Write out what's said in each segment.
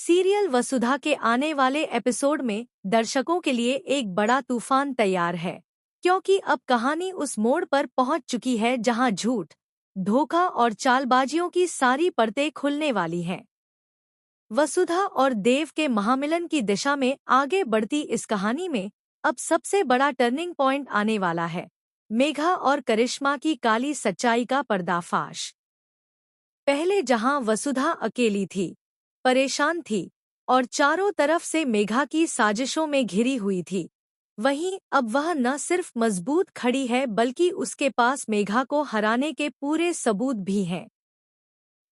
Serial वसुधा के आने वाले एपिसोड में दर्शकों के लिए एक बड़ा तूफान तैयार है, क्योंकि अब कहानी उस मोड़ पर पहुंच चुकी है जहां झूठ, धोखा और चालबाजियों की सारी परतें खुलने वाली हैं। वसुधा और देव के महामिलन की दिशा में आगे बढ़ती इस कहानी में अब सबसे बड़ा टर्निंग पॉइंट आने वाला है। मेघा और करिश्मा की काली सच्चाई का पर्दाफाश। पहले जहां वसुधा अकेली थी, परेशान थी और चारों तरफ से मेघा की साजिशों में घिरी हुई थी, वहीं अब वह न सिर्फ मजबूत खड़ी है बल्कि उसके पास मेघा को हराने के पूरे सबूत भी हैं।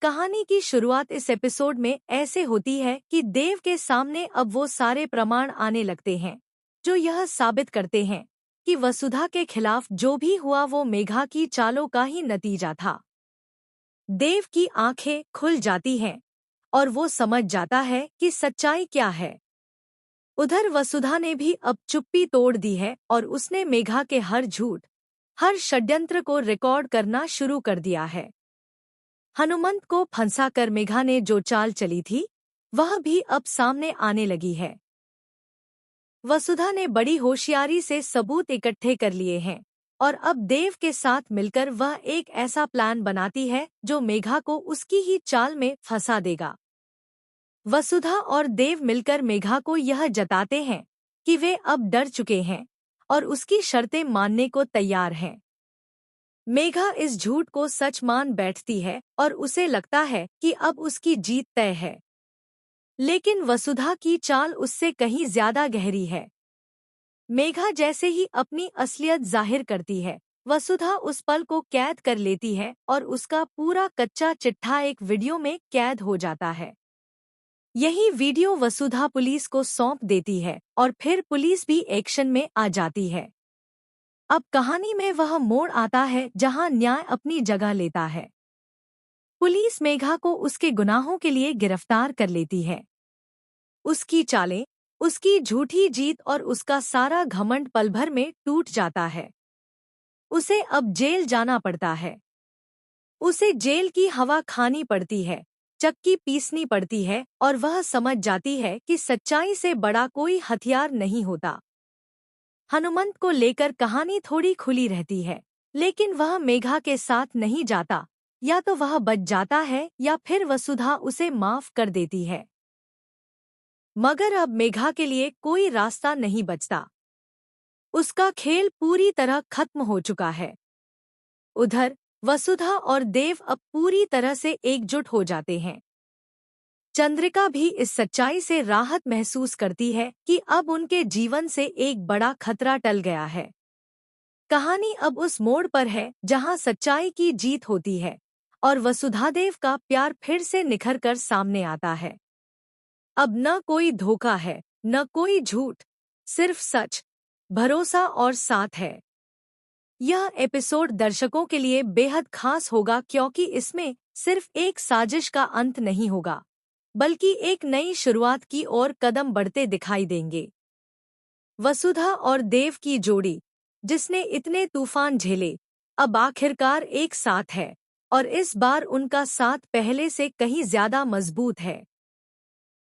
कहानी की शुरुआत इस एपिसोड में ऐसे होती है कि देव के सामने अब वो सारे प्रमाण आने लगते हैं जो यह साबित करते हैं कि वसुधा के खिलाफ जो भी हुआ वो मेघा की चालों का ही नतीजा था। देव की आंखें खुल जाती हैं और वो समझ जाता है कि सच्चाई क्या है। उधर वसुधा ने भी अब चुप्पी तोड़ दी है और उसने मेघा के हर झूठ, हर षड्यंत्र को रिकॉर्ड करना शुरू कर दिया है। हनुमंत को फंसाकर मेघा ने जो चाल चली थी, वह भी अब सामने आने लगी है। वसुधा ने बड़ी होशियारी से सबूत इकट्ठे कर लिए हैं और अब देव के साथ मिलकर वह एक ऐसा प्लान बनाती है जो मेघा को उसकी ही चाल में फंसा देगा। वसुधा और देव मिलकर मेघा को यह जताते हैं कि वे अब डर चुके हैं और उसकी शर्तें मानने को तैयार हैं। मेघा इस झूठ को सच मान बैठती है और उसे लगता है कि अब उसकी जीत तय है। लेकिन वसुधा की चाल उससे कहीं ज्यादा गहरी है। मेघा जैसे ही अपनी असलियत जाहिर करती है, वसुधा उस पल को कैद कर लेती है और उसका पूरा कच्चा चिट्ठा एक वीडियो में कैद हो जाता है। यही वीडियो वसुधा पुलिस को सौंप देती है और फिर पुलिस भी एक्शन में आ जाती है। अब कहानी में वह मोड़ आता है जहां न्याय अपनी जगह लेता है। पुलिस मेघा को उसके गुनाहों के लिए गिरफ्तार कर लेती है। उसकी चालें, उसकी झूठी जीत और उसका सारा घमंड पल भर में टूट जाता है। उसे अब जेल जाना पड़ता है। उसे जेल की हवा खानी पड़ती है, चक्की पीसनी पड़ती है और वह समझ जाती है कि सच्चाई से बड़ा कोई हथियार नहीं होता। हनुमंत को लेकर कहानी थोड़ी खुली रहती है, लेकिन वह मेघा के साथ नहीं जाता। या तो वह बच जाता है या फिर वसुधा उसे माफ कर देती है। मगर अब मेघा के लिए कोई रास्ता नहीं बचता। उसका खेल पूरी तरह खत्म हो चुका है। उधर वसुधा और देव अब पूरी तरह से एकजुट हो जाते हैं। चंद्रिका भी इस सच्चाई से राहत महसूस करती है कि अब उनके जीवन से एक बड़ा खतरा टल गया है। कहानी अब उस मोड़ पर है जहां सच्चाई की जीत होती है और वसुधादेव का प्यार फिर से निखर कर सामने आता है। अब न कोई धोखा है, न कोई झूठ, सिर्फ सच, भरोसा और साथ है। यह एपिसोड दर्शकों के लिए बेहद खास होगा क्योंकि इसमें सिर्फ एक साजिश का अंत नहीं होगा, बल्कि एक नई शुरुआत की ओर कदम बढ़ते दिखाई देंगे। वसुधा और देव की जोड़ी, जिसने इतने तूफान झेले, अब आखिरकार एक साथ है और इस बार उनका साथ पहले से कहीं ज्यादा मजबूत है।